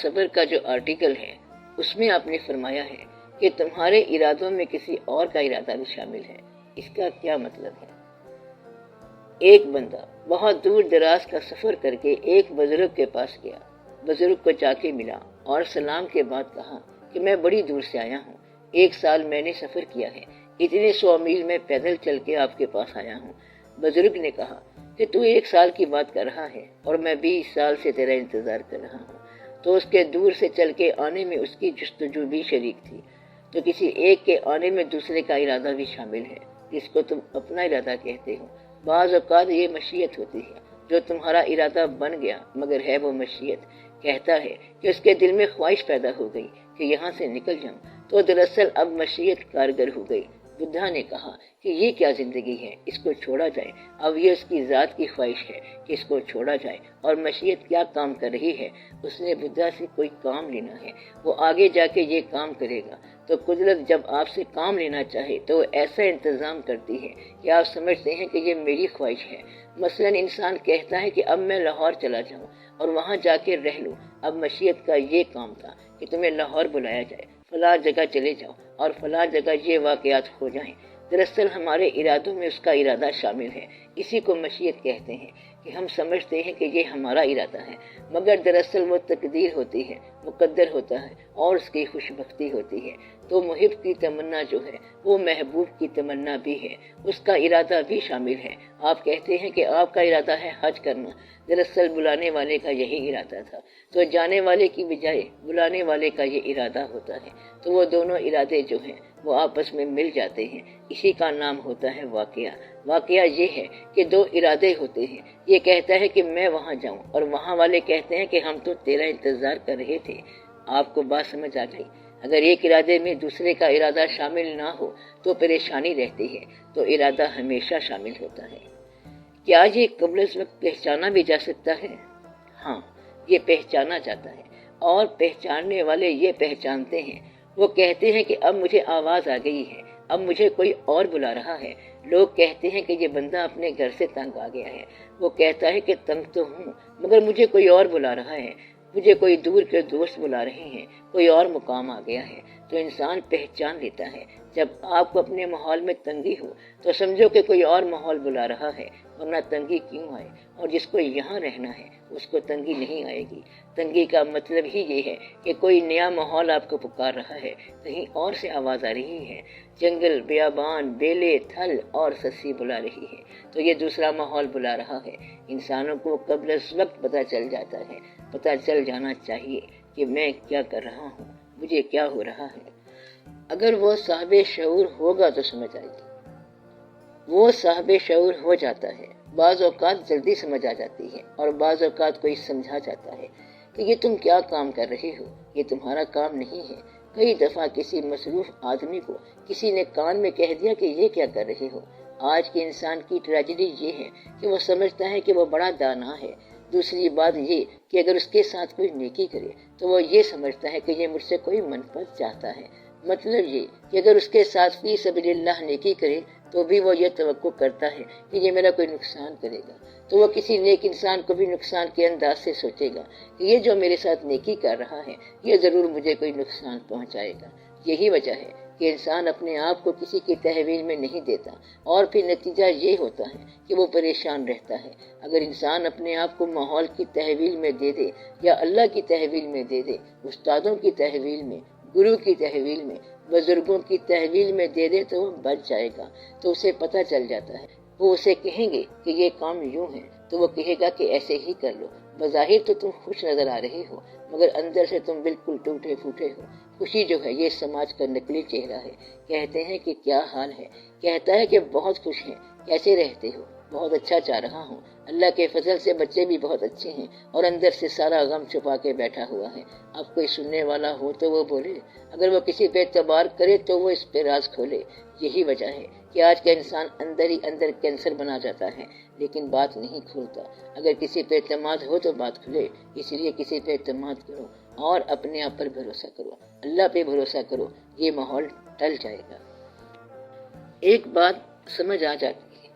صبر کا جو آرٹیکل ہے اس میں آپ نے فرمایا ہے کہ تمہارے ارادوں میں کسی اور کا ارادہ بھی شامل ہے، اس کا کیا مطلب ہے؟ ایک بندہ بہت دور دراز کا سفر کر کے ایک بزرگ کے پاس گیا، بزرگ کو جا کے ملا اور سلام کے بعد کہا کہ میں بڑی دور سے آیا ہوں، 1 سال میں نے سفر کیا ہے، اتنے 100 میل میں پیدل چل کے آپ کے پاس آیا ہوں۔ بزرگ نے کہا کہ تو 1 سال کی بات کر رہا ہے اور میں 20 سال سے تیرا انتظار کر رہا ہوں۔ تو اس کے دور سے چل کے آنے میں اس کی جستجو بھی شریک تھی، تو کسی ایک کے آنے میں دوسرے کا ارادہ بھی شامل ہے، جس کو تم اپنا ارادہ کہتے ہو۔ بعض اوقات یہ مشیت ہوتی ہے، جو تمہارا ارادہ بن گیا مگر ہے وہ مشیت، کہتا ہے کہ اس کے دل میں خواہش پیدا ہو گئی کہ یہاں سے نکل جاؤں، تو دراصل اب مشیت کارگر ہو گئی۔ بدھا نے کہا کہ یہ کیا زندگی ہے، اس کو چھوڑا جائے۔ اب یہ اس کی ذات کی خواہش ہے کہ اس کو چھوڑا جائے، اور مشیت کیا کام کر رہی ہے، اس نے بدھا سے کوئی کام لینا ہے، وہ آگے جا کے یہ کام کرے گا۔ تو قدرت جب آپ سے کام لینا چاہے تو وہ ایسا انتظام کرتی ہے کہ آپ سمجھتے ہیں کہ یہ میری خواہش ہے۔ مثلا انسان کہتا ہے کہ اب میں لاہور چلا جاؤں اور وہاں جا کے رہ لوں۔ اب مشیت کا یہ کام تھا کہ تمہیں لاہور بلایا جائے، فلاں جگہ چلے جاؤ اور فلاں جگہ یہ واقعات ہو جائیں۔ دراصل ہمارے ارادوں میں اس کا ارادہ شامل ہے، اسی کو مشیت کہتے ہیں کہ ہم سمجھتے ہیں کہ یہ ہمارا ارادہ ہے، مگر دراصل وہ تقدیر ہوتی ہے، مقدر ہوتا ہے اور اس کی خوش بختی ہوتی ہے۔ تو محب کی تمنا جو ہے وہ محبوب کی تمنا بھی ہے، اس کا ارادہ بھی شامل ہے۔ آپ کہتے ہیں کہ آپ کا ارادہ ہے حج کرنا، دراصل بلانے والے کا یہی ارادہ تھا، تو جانے والے کی بجائے بلانے والے کا یہ ارادہ ہوتا ہے، تو وہ دونوں ارادے جو ہیں وہ آپس میں مل جاتے ہیں، اسی کا نام ہوتا ہے واقعہ۔ واقعہ یہ ہے کہ 2 ارادے ہوتے ہیں، یہ کہتا ہے کہ میں وہاں جاؤں اور وہاں والے کہتے ہیں کہ ہم تو تیرا انتظار کر رہے تھے۔ آپ کو بات سمجھ آ گئی؟ اگر ایک ارادے میں دوسرے کا ارادہ شامل نہ ہو تو پریشانی رہتی ہے، تو ارادہ ہمیشہ شامل ہوتا ہے۔ کیا یہ قبل از وقت پہچانا بھی جا سکتا ہے؟ ہاں، یہ پہچانا جاتا ہے، اور پہچاننے والے یہ پہچانتے ہیں۔ وہ کہتے ہیں کہ اب مجھے آواز آ گئی ہے، اب مجھے کوئی اور بلا رہا ہے۔ لوگ کہتے ہیں کہ یہ بندہ اپنے گھر سے تنگ آ گیا ہے، وہ کہتا ہے کہ تنگ تو ہوں مگر مجھے کوئی اور بلا رہا ہے، مجھے کوئی دور کے دوست بلا رہے ہیں، کوئی اور مقام آ گیا ہے۔ تو انسان پہچان لیتا ہے۔ جب آپ کو اپنے ماحول میں تنگی ہو تو سمجھو کہ کوئی اور ماحول بلا رہا ہے، ورنہ تنگی کیوں آئے؟ اور جس کو یہاں رہنا ہے اس کو تنگی نہیں آئے گی۔ تنگی کا مطلب ہی یہ ہے کہ کوئی نیا ماحول آپ کو پکار رہا ہے، کہیں اور سے آواز آ رہی ہے، جنگل، بیابان، بیلے، تھل اور سسی بلا رہی ہے، تو یہ دوسرا ماحول بلا رہا ہے۔ انسانوں کو قبل از وقت پتہ چل جاتا ہے، پتہ چل جانا چاہیے کہ میں کیا کر رہا ہوں، مجھے کیا ہو رہا ہے۔ اگر وہ صاحب شعور ہوگا تو سمجھ آئے گی۔ وہ صاحب شعور ہو جاتا ہے، بعض اوقات جلدی سمجھ آ جاتی ہے اور بعض اوقات کوئی سمجھا جاتا ہے کہ یہ تم کیا کام کر رہے ہو، یہ تمہارا کام نہیں ہے۔ کئی دفعہ کسی مصروف آدمی کو کسی نے کان میں کہہ دیا کہ یہ کیا کر رہے ہو۔ آج کے انسان کی ٹریجڈی یہ ہے کہ وہ سمجھتا ہے کہ وہ بڑا دانا ہے۔ دوسری بات یہ کہ اگر اس کے ساتھ کوئی نیکی کرے تو وہ یہ سمجھتا ہے کہ یہ مجھ سے کوئی منفعت چاہتا ہے۔ مطلب یہ کہ اگر اس کے ساتھ فی سبیل اللہ نیکی کرے تو بھی وہ یہ توقع کرتا ہے کہ یہ میرا کوئی نقصان کرے گا، تو وہ کسی نیک انسان کو بھی نقصان کے انداز سے سوچے گا کہ یہ جو میرے ساتھ نیکی کر رہا ہے یہ ضرور مجھے کوئی نقصان پہنچائے گا۔ یہی وجہ ہے کہ انسان اپنے آپ کو کسی کی تحویل میں نہیں دیتا، اور پھر نتیجہ یہ ہوتا ہے کہ وہ پریشان رہتا ہے۔ اگر انسان اپنے آپ کو ماحول کی تحویل میں دے دے یا اللہ کی تحویل میں دے دے، استادوں کی تحویل میں، گرو کی تحویل میں، بزرگوں کی تحویل میں دے دے تو وہ بچ جائے گا۔ تو اسے پتہ چل جاتا ہے، وہ اسے کہیں گے کہ یہ کام یوں ہے تو وہ کہے گا کہ ایسے ہی کر لو۔ بظاہر تو تم خوش نظر آ رہے ہو مگر اندر سے تم بالکل ٹوٹے پھوٹے ہو۔ خوشی جو ہے یہ سماج کا نقلی چہرہ ہے۔ کہتے ہیں کہ کیا حال ہے، کہتا ہے کہ بہت خوش ہیں، کیسے رہتے ہو؟ بہت اچھا چاہ رہا ہوں، اللہ کے فضل سے بچے بھی بہت اچھے ہیں، اور اندر سے سارا غم چھپا کے بیٹھا ہوا ہے۔ اب کوئی سننے والا ہو تو وہ بولے، اگر وہ کسی پہ اعتبار کرے تو وہ اس پہ راز کھولے۔ یہی وجہ ہے کہ آج کا انسان اندر ہی اندر کینسر بنا جاتا ہے لیکن بات نہیں کھولتا۔ اگر کسی پہ اعتماد ہو تو بات کھلے، اس لیے کسی پہ اعتماد کرو اور اپنے آپ پر بھروسہ کرو، اللہ پہ بھروسہ کرو، یہ ماحول ٹل جائے گا۔ ایک بات سمجھ آ جاتی ہے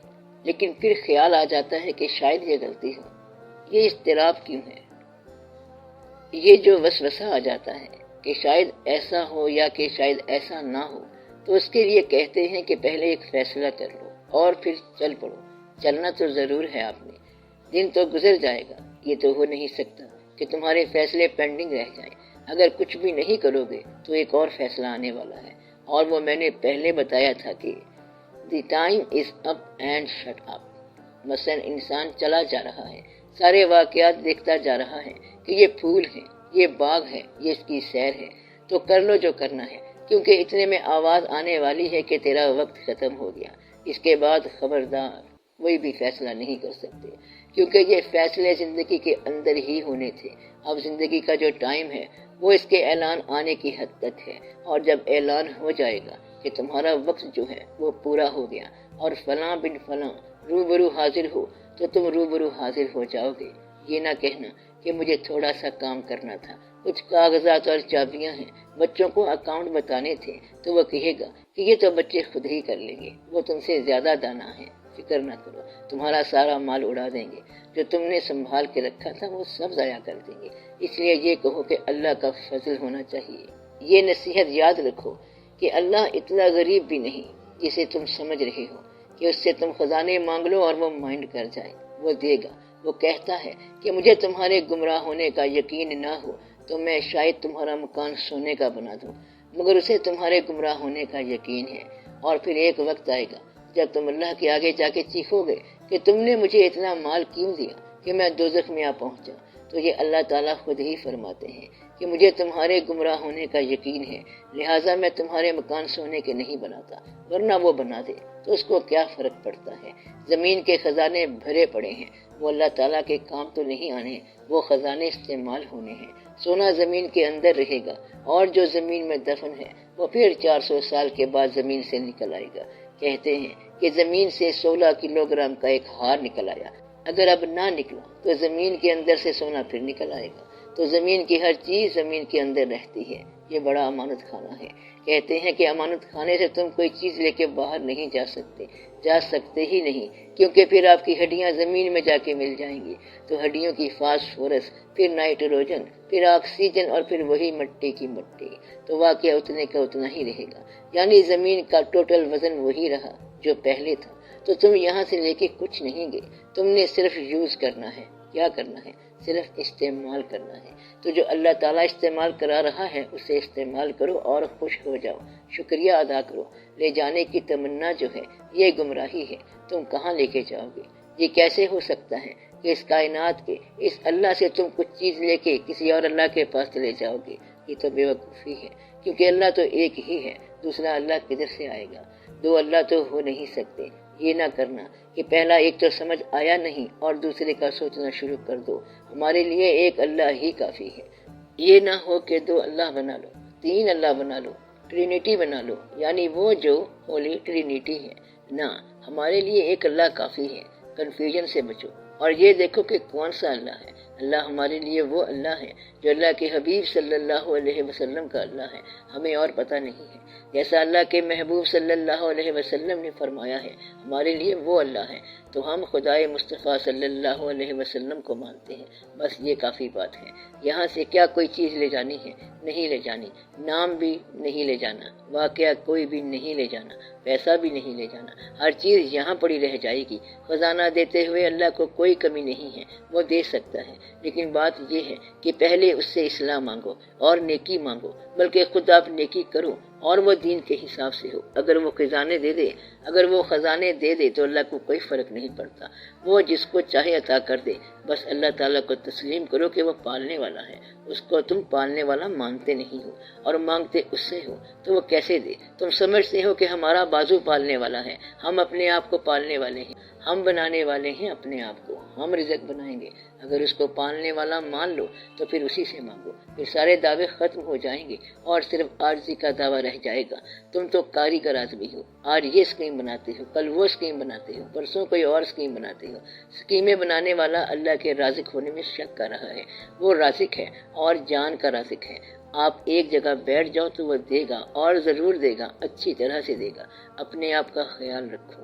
لیکن پھر خیال آ جاتا ہے کہ شاید یہ غلطی ہو، یہ اضطراب کیوں ہے؟ یہ جو وسوسہ آ جاتا ہے کہ شاید ایسا ہو یا کہ شاید ایسا نہ ہو، تو اس کے لیے کہتے ہیں کہ پہلے ایک فیصلہ کر لو اور پھر چل پڑو۔ چلنا تو ضرور ہے آپ نے، دن تو گزر جائے گا، یہ تو ہو نہیں سکتا کہ تمہارے فیصلے پینڈنگ رہ جائیں۔ اگر کچھ بھی نہیں کرو گے تو ایک اور فیصلہ آنے والا ہے، اور وہ میں نے پہلے بتایا تھا کہ the time is up and shut up. مثلا انسان چلا جا رہا ہے، سارے واقعات دیکھتا جا رہا ہے کہ یہ پھول ہے، یہ باغ ہے، یہ اس کی سیر ہے، تو کر لو جو کرنا ہے، کیونکہ اتنے میں آواز آنے والی ہے کہ تیرا وقت ختم ہو گیا۔ اس کے بعد خبردار کوئی بھی فیصلہ نہیں کر سکتے، کیونکہ یہ فیصلے زندگی کے اندر ہی ہونے تھے۔ اب زندگی کا جو ٹائم ہے وہ اس کے اعلان آنے کی حد تک ہے، اور جب اعلان ہو جائے گا کہ تمہارا وقت جو ہے وہ پورا ہو گیا اور فلاں بن فلاں روبرو حاضر ہو، تو تم روبرو حاضر ہو جاؤ گے۔ یہ نہ کہنا کہ مجھے تھوڑا سا کام کرنا تھا، کچھ کاغذات اور چابیاں ہیں، بچوں کو اکاؤنٹ بتانے تھے، تو وہ کہے گا کہ یہ تو بچے خود ہی کر لیں گے، وہ تم سے زیادہ دانا ہے، فکر نہ کرو، تمہارا سارا مال اڑا دیں گے، جو تم نے سنبھال کے رکھا تھا وہ سب ضائع کر دیں گے۔ اس لیے یہ کہو کہ اللہ کا فضل ہونا چاہیے۔ یہ نصیحت یاد رکھو کہ اللہ اتنا غریب بھی نہیں جسے تم سمجھ رہے ہو کہ اس سے تم خزانے مانگ لو اور وہ مائنڈ کر جائے، وہ دے گا۔ وہ کہتا ہے کہ مجھے تمہارے گمراہ ہونے کا یقین نہ ہو تو میں شاید تمہارا مکان سونے کا بنا دوں، مگر اسے تمہارے گمراہ ہونے کا یقین ہے۔ اور پھر ایک وقت آئے گا جب تم اللہ کے آگے جا کے چیخو گے کہ تم نے مجھے اتنا مال کیوں دیا کہ میں دوزخ میں آ پہنچا، تو یہ اللہ تعالیٰ خود ہی فرماتے ہیں کہ مجھے تمہارے گمراہ ہونے کا یقین ہے، لہٰذا میں تمہارے مکان سونے کے نہیں بناتا، ورنہ وہ بنا دے تو اس کو کیا فرق پڑتا ہے۔ زمین کے خزانے بھرے پڑے ہیں، وہ اللہ تعالیٰ کے کام تو نہیں آنے، وہ خزانے استعمال ہونے ہیں۔ سونا زمین کے اندر رہے گا، اور جو زمین میں دفن ہے وہ پھر 400 سال کے بعد زمین سے نکل آئے گا۔ کہتے ہیں کہ زمین سے 16 کلو گرام کا ایک ہار نکل آیا، اگر اب نہ نکلا تو زمین کے اندر سے سونا پھر نکل آئے گا۔ تو زمین کی ہر چیز زمین کے اندر رہتی ہے، یہ بڑا امانت خانہ ہے۔ کہتے ہیں کہ امانت خانے سے تم کوئی چیز لے کے باہر نہیں جا سکتے ہی نہیں، کیونکہ پھر آپ کی ہڈیاں زمین میں جا کے مل جائیں گی، تو ہڈیوں کی فاسفورس، پھر نائٹروجن، پھر آکسیجن، اور پھر وہی مٹی کی مٹی، تو واقعہ اتنے کا اتنا ہی رہے گا، یعنی زمین کا ٹوٹل وزن وہی رہا جو پہلے تھا۔ تو تم یہاں سے لے کے کچھ نہیں گئے، تم نے صرف یوز کرنا ہے۔ کیا کرنا ہے؟ صرف استعمال کرنا ہے۔ تو جو اللہ تعالیٰ استعمال کرا رہا ہے اسے استعمال کرو اور خوش ہو جاؤ، شکریہ ادا کرو۔ لے جانے کی تمنا جو ہے یہ گمراہی ہے، تم کہاں لے کے جاؤ گے؟ یہ کیسے ہو سکتا ہے کہ اس کائنات کے اس اللہ سے تم کچھ چیز لے کے کسی اور اللہ کے پاس چلے جاؤ گے؟ یہ تو بے وقوفی ہے، کیونکہ اللہ تو ایک ہی ہے، دوسرا اللہ کدھر سے آئے گا؟ دو اللہ تو ہو نہیں سکتے۔ یہ نہ کرنا کہ پہلا ایک تو سمجھ آیا نہیں اور دوسرے کا سوچنا شروع کر دو، ہمارے لیے ایک اللہ ہی کافی ہے۔ یہ نہ ہو کہ دو اللہ بنا لو، تین اللہ بنا لو، ٹرینیٹی بنا لو، یعنی وہ جو ہولی ٹرینیٹی ہے۔ نہ، ہمارے لیے ایک اللہ کافی ہے۔ کنفیوژن سے بچو اور یہ دیکھو کہ کون سا اللہ ہے۔ اللہ ہمارے لیے وہ اللہ ہے جو اللہ کے حبیب صلی اللہ علیہ وسلم کا اللہ ہے، ہمیں اور پتہ نہیں ہے۔ جیسا اللہ کے محبوب صلی اللہ علیہ وسلم نے فرمایا ہے ہمارے لیے وہ اللہ ہے، تو ہم خدائے مصطفیٰ صلی اللہ علیہ وسلم کو مانتے ہیں، بس یہ کافی بات ہے۔ یہاں سے کیا کوئی چیز لے جانی ہے؟ نہیں لے جانی، نام بھی نہیں لے جانا، واقعہ کوئی بھی نہیں لے جانا، پیسہ بھی نہیں لے جانا، ہر چیز یہاں پڑی رہ جائے گی۔ خزانہ دیتے ہوئے اللہ کو کوئی کمی نہیں ہے، وہ دے سکتا ہے، لیکن بات یہ ہے کہ پہلے اس سے اصلاح مانگو اور نیکی مانگو، بلکہ خود آپ نیکی کرو اور وہ دین کے حساب سے ہو۔ اگر وہ خزانے دے دے تو اللہ کو کوئی فرق نہیں پڑتا، وہ جس کو چاہے عطا کر دے، بس اللہ تعالیٰ کو تسلیم کرو کہ وہ پالنے والا ہے، اس کو تم پالنے والا مانتے نہیں ہو اور مانگتے اس سے ہو، تو وہ کیسے دے؟ تم سمجھتے ہو کہ ہمارا بازو پالنے والا ہے، ہم اپنے آپ کو پالنے والے ہیں، ہم بنانے والے ہیں اپنے آپ کو، ہم رزق بنائیں گے۔ اگر اس کو پالنے والا مان لو تو پھر اسی سے مانگو، پھر سارے دعوے ختم ہو جائیں گے اور صرف عاجزی کا دعویٰ رہ جائے گا۔ تم تو کاریگر آدمی ہو، آج یہ اسکیم بناتے ہو، کل وہ اسکیم بناتے ہو، پرسوں کوئی اور اسکیم بناتے ہو۔ اسکیمیں بنانے والا اللہ کے رازق ہونے میں شک کر رہا ہے، وہ رازق ہے اور جان کا رازق ہے۔ آپ ایک جگہ بیٹھ جاؤ تو وہ دے گا، اور ضرور دے گا، اچھی طرح سے دے گا۔ اپنے آپ کا خیال رکھو۔